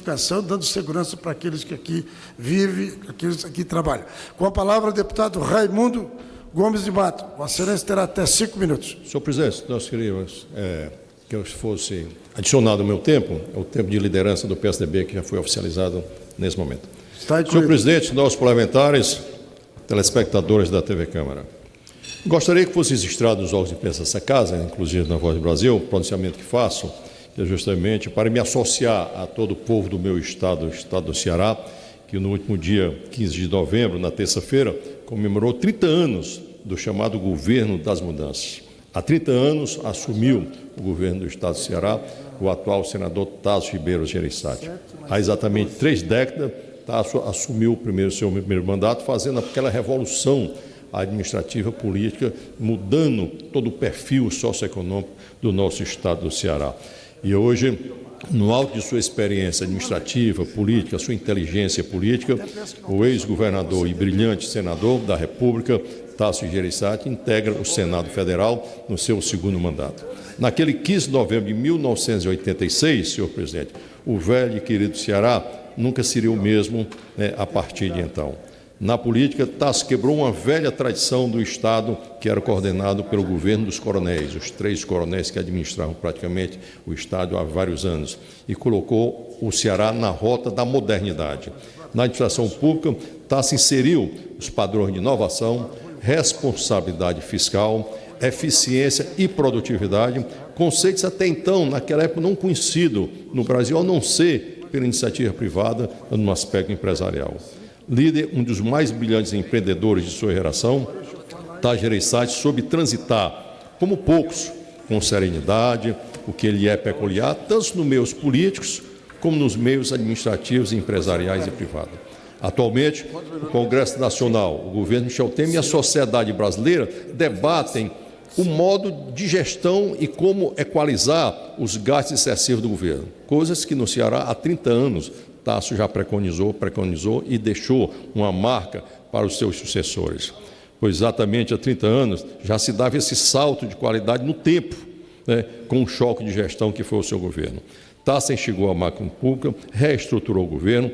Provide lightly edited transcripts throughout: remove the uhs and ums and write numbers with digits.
edificação, dando segurança para aqueles que aqui vivem, aqueles que aqui trabalham. Com a palavra, o deputado Raimundo Gomes de Mato. Vossa Excelência terá até 5 minutos. Senhor presidente, nós queríamos que eu fosse adicionado o meu tempo, o tempo de liderança do PSDB, que já foi oficializado nesse momento. Senhor presidente, nossos parlamentares, telespectadores da TV Câmara, gostaria que fosse registrado nos órgãos de imprensa dessa casa, inclusive na Voz do Brasil, o pronunciamento que faço, que é justamente para me associar a todo o povo do meu estado, o estado do Ceará, que no último dia 15 de novembro, na terça-feira, comemorou 30 anos do chamado Governo das Mudanças. Há 30 anos assumiu o governo do estado do Ceará o atual senador Tasso Ribeiro Gereissati. Há exatamente 3 décadas, Tasso assumiu seu primeiro mandato, fazendo aquela revolução administrativa política, mudando todo o perfil socioeconômico do nosso estado do Ceará. E hoje, no alto de sua experiência administrativa, política, sua inteligência política, o ex-governador e brilhante senador da República, Tasso Gereissati, integra o Senado Federal no seu 2º mandato. Naquele 15 de novembro de 1986, senhor presidente, o velho e querido Ceará nunca seria o mesmo, a partir de então. Na política, Tasso quebrou uma velha tradição do Estado que era coordenado pelo governo dos coronéis, os 3 coronéis que administravam praticamente o Estado há vários anos, e colocou o Ceará na rota da modernidade. Na administração pública, Tasso inseriu os padrões de inovação, responsabilidade fiscal, eficiência e produtividade, conceitos até então, naquela época, não conhecidos no Brasil, a não ser pela iniciativa privada no aspecto empresarial. Líder, um dos mais brilhantes empreendedores de sua geração, Tasso Gereissati soube transitar, como poucos, com serenidade, o que ele é peculiar, tanto nos meios políticos, como nos meios administrativos, empresariais e privados. Atualmente, o Congresso Nacional, o governo Michel Temer e a sociedade brasileira debatem o modo de gestão e como equalizar os gastos excessivos do governo, coisas que no Ceará há 30 anos Tasso já preconizou e deixou uma marca para os seus sucessores. Pois exatamente há 30 anos já se dava esse salto de qualidade no tempo, com o choque de gestão que foi o seu governo. Tasso enxugou a máquina pública, reestruturou o governo,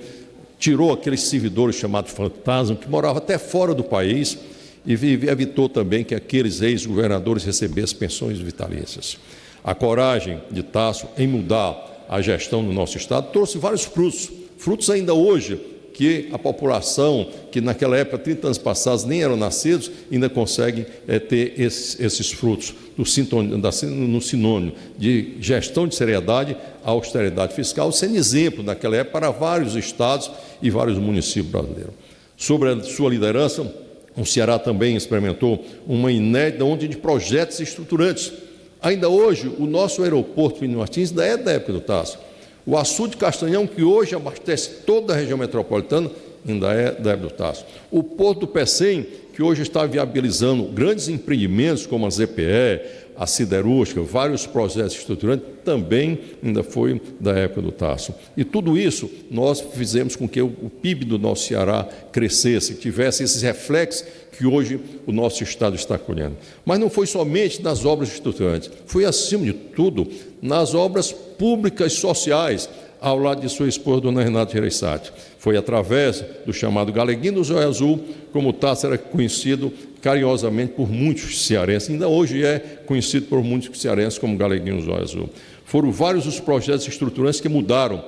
tirou aqueles servidores chamados fantasma, que moravam até fora do país, e evitou também que aqueles ex-governadores recebessem pensões vitalícias. A coragem de Tasso em mudar a gestão do nosso Estado trouxe vários frutos ainda hoje, que a população, que naquela época, 30 anos passados, nem eram nascidos, ainda consegue ter esses frutos no sinônimo de gestão de seriedade, austeridade fiscal, sendo exemplo naquela época para vários estados e vários municípios brasileiros. Sobre a sua liderança, o Ceará também experimentou uma inédita onda de projetos estruturantes. Ainda hoje, o nosso aeroporto Plínio Martins ainda é da época do Tasso. O açude de Castanhão, que hoje abastece toda a região metropolitana, ainda é da época do Tasso. O Porto do Pecém, que hoje está viabilizando grandes empreendimentos como a ZPE, a siderúrgica, vários projetos estruturantes, também ainda foi da época do Tasso. E tudo isso nós fizemos com que o PIB do nosso Ceará crescesse, tivesse esses reflexos que hoje o nosso Estado está colhendo. Mas não foi somente nas obras estruturantes, foi, acima de tudo, nas obras públicas sociais, ao lado de sua esposa, dona Renata Gereissati. Foi através do chamado Galeguinho do Zóio Azul, como o Tasso era conhecido carinhosamente por muitos cearenses, ainda hoje é conhecido por muitos cearenses como Galeguinho do Zóio Azul. Foram vários os projetos estruturantes que mudaram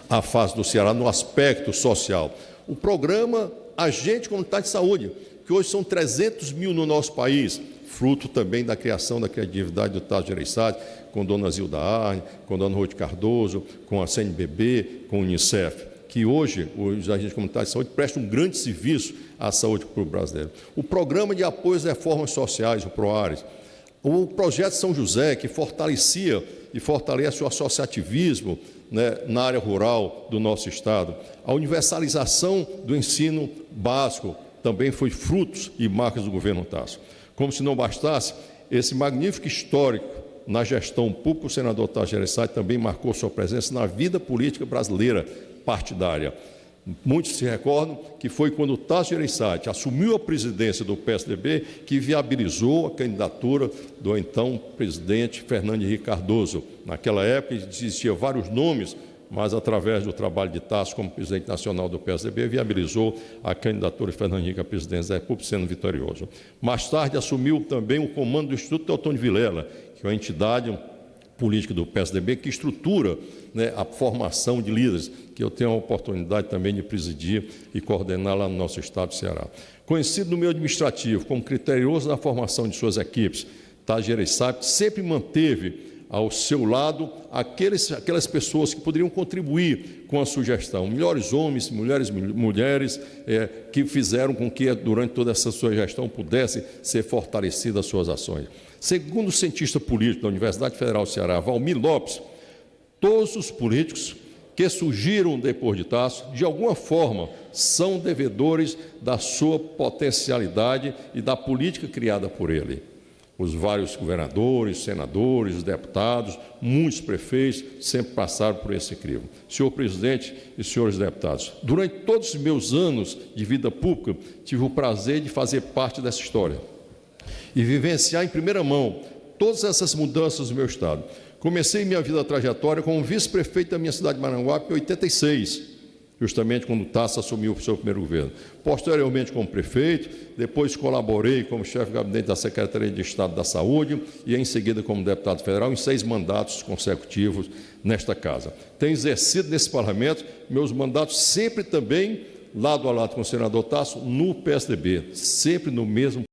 a face do Ceará no aspecto social. O programa Agente Comunitário de Saúde, que hoje são 300 mil no nosso país, fruto também da criação da criatividade do Tasso Gereissati, com dona Zilda Arne, com dona Ruth Cardoso, com a CNBB, com o Unicef, que hoje os agentes comunitários de saúde prestam um grande serviço à saúde para o brasileiro. O Programa de Apoio às Reformas Sociais, o PROARES, o Projeto São José, que fortalecia e fortalece o associativismo, na área rural do nosso Estado, a universalização do ensino básico, também foi frutos e marcas do governo Tasso. Como se não bastasse, esse magnífico histórico na gestão pública, o senador Tasso Gereissati também marcou sua presença na vida política brasileira partidária. Muitos se recordam que foi quando o Tasso Gereissati assumiu a presidência do PSDB que viabilizou a candidatura do então presidente Fernando Henrique Cardoso. Naquela época existiam vários nomes mas através do trabalho de Tasso como presidente nacional do PSDB, viabilizou a candidatura de Fernando Henrique à presidência da República, sendo vitorioso. Mais tarde assumiu também o comando do Instituto Teotônio Vilela, que é uma entidade política do PSDB que estrutura, né, a formação de líderes, que eu tenho a oportunidade também de presidir e coordenar lá no nosso estado do Ceará. Conhecido no meio administrativo como criterioso na formação de suas equipes, Tasso Gereissati sempre manteve ao seu lado aquelas pessoas que poderiam contribuir com a sugestão, melhores homens, mulheres que fizeram com que durante toda essa sua gestão pudessem ser fortalecidas as suas ações. Segundo o cientista político da Universidade Federal do Ceará, Valmir Lopes, todos os políticos que surgiram depois de Tasso, de alguma forma, são devedores da sua potencialidade e da política criada por ele. Os vários governadores, senadores, deputados, muitos prefeitos sempre passaram por esse crivo. Senhor presidente e senhores deputados, durante todos os meus anos de vida pública, tive o prazer de fazer parte dessa história e vivenciar em primeira mão todas essas mudanças no meu estado. Comecei minha vida trajetória como vice-prefeito da minha cidade de Maranguape em 86, justamente quando Tasso assumiu o seu primeiro governo. Posteriormente como prefeito, depois colaborei como chefe de gabinete da Secretaria de Estado da Saúde e em seguida como deputado federal em 6 mandatos consecutivos nesta casa. Tenho exercido nesse parlamento meus mandatos sempre também lado a lado com o senador Tasso no PSDB, sempre no mesmo